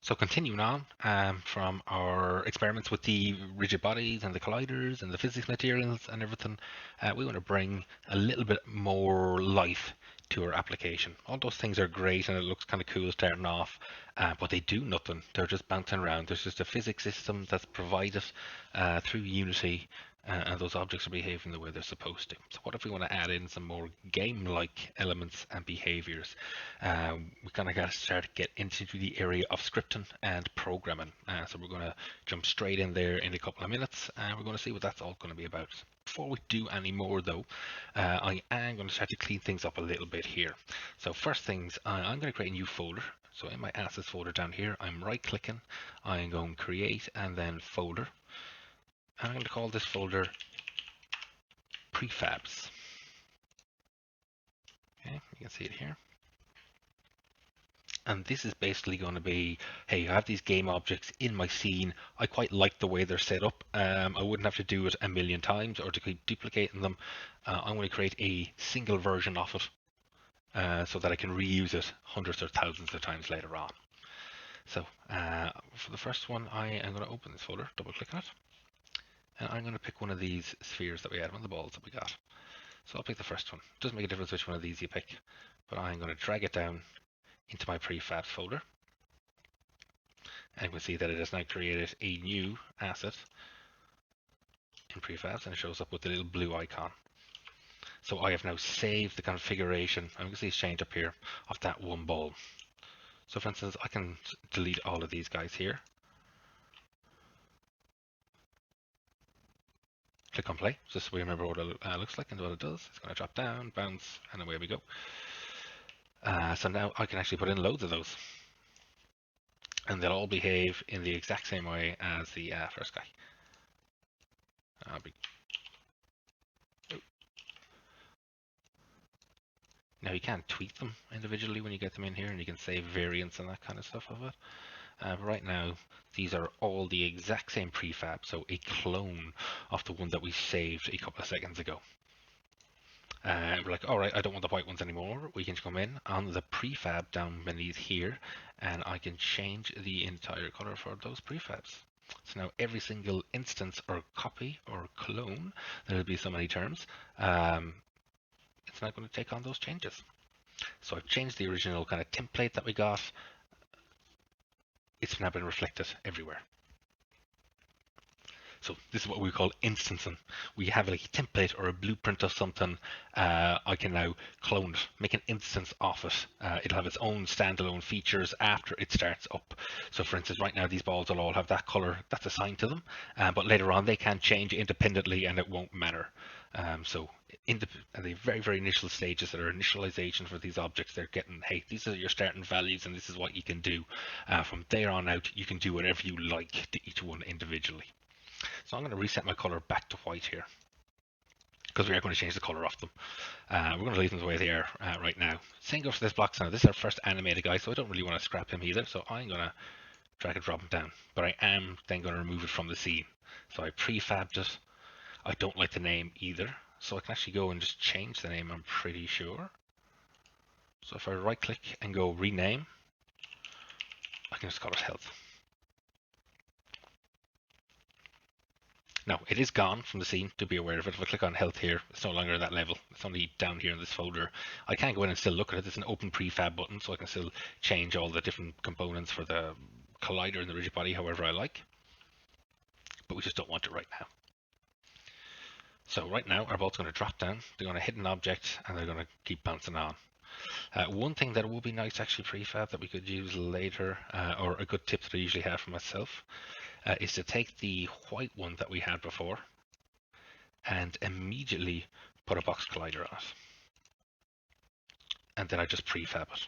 So continuing on from our experiments with the rigid bodies and the colliders and the physics materials and everything, we want to bring a little bit more life to our application. All those things are great and it looks kind of cool starting off, but they do nothing. They're just bouncing around. There's just a physics system that's provided through Unity, and those objects are behaving the way they're supposed to. So what if we want to add in some more game-like elements and behaviors? We kind of got to start to get into the area of scripting and programming. So we're going to jump straight in there in a couple of minutes, and we're going to see what that's all going to be about. Before we do any more though, I am going to start to clean things up a little bit here. So first things, I'm going to create a new folder. So in my assets folder down here, I'm right clicking, I'm going create and then folder. And I'm going to call this folder Prefabs. Okay, you can see it here. And this is basically going to be, hey, I have these game objects in my scene. I quite like the way they're set up. I wouldn't have to do it a million times or to keep duplicating them. I'm going to create a single version of it so that I can reuse it hundreds or thousands of times later on. So for the first one, I am going to open this folder, double click on it. And I'm going to pick one of these spheres that we had, one of the balls that we got. So I'll pick the first one. It doesn't make a difference which one of these you pick, but I'm going to drag it down into my prefabs folder. And you can see that it has now created a new asset in prefabs and it shows up with the little blue icon. So I have now saved the configuration, and you can see it's changed up here, of that one ball. So for instance, I can delete all of these guys here. Click on play, just so we remember what it looks like and what it does. It's going to drop down, bounce, and away we go. So now I can actually put in loads of those. And they'll all behave in the exact same way as the first guy. Now you can tweak them individually when you get them in here, and you can save variants and that kind of stuff of it. But right now, these are all the exact same prefab, so a clone of the one that we saved a couple of seconds ago. We're like, all right, I don't want the white ones anymore. We can come in on the prefab down beneath here, and I can change the entire color for those prefabs. So now every single instance or copy or clone, there'll be so many terms, it's not going to take on those changes. So I've changed the original kind of template that we got. It's now been reflected everywhere. So this is what we call instancing. We have like a template or a blueprint of something. I can now clone it, make an instance of it. It'll have its own standalone features after it starts up. So for instance, right now these balls will all have that color that's assigned to them, but later on they can change independently and it won't matter. So in the very, very initial stages that are initialization for these objects, they're getting, hey, these are your starting values and this is what you can do. From there on out, you can do whatever you like to each one individually. So I'm going to reset my color back to white here because we are going to change the color of them. We're going to leave them the way they are right now. Same goes for this block. So this is our first animated guy, so I don't really want to scrap him either. So I'm going to drag and drop him down, but I am then going to remove it from the scene. So I prefabbed it. I don't like the name either, so I can actually go and just change the name, I'm pretty sure. So if I right click and go rename, I can just call it health. Now, it is gone from the scene, to be aware of it. If I click on health here, it's no longer at that level. It's only down here in this folder. I can go in and still look at it. There's an open prefab button, so I can still change all the different components for the collider and the rigid body however I like. But we just don't want it right now. So right now, our ball's going to drop down. They're going to hit an object, and they're going to keep bouncing on. One thing that would be nice, actually, prefab that we could use later, or a good tip that I usually have for myself, is to take the white one that we had before and immediately put a box collider on it. And then I just prefab it.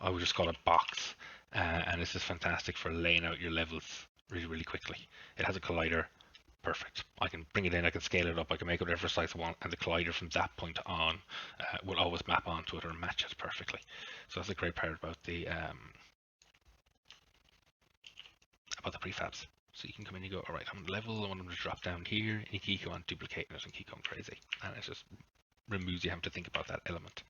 I would just call it box. And this is fantastic for laying out your levels really, really quickly. It has a collider. Perfect. I can bring it in, I can scale it up, I can make it whatever size I want, and the collider from that point on will always map onto it or match it perfectly. So that's a great part about the prefabs. So you can come in and you go, all right, I'm on level, I want them to drop down here, and you keep on duplicating it and keep going crazy. And it just removes you having to think about that element.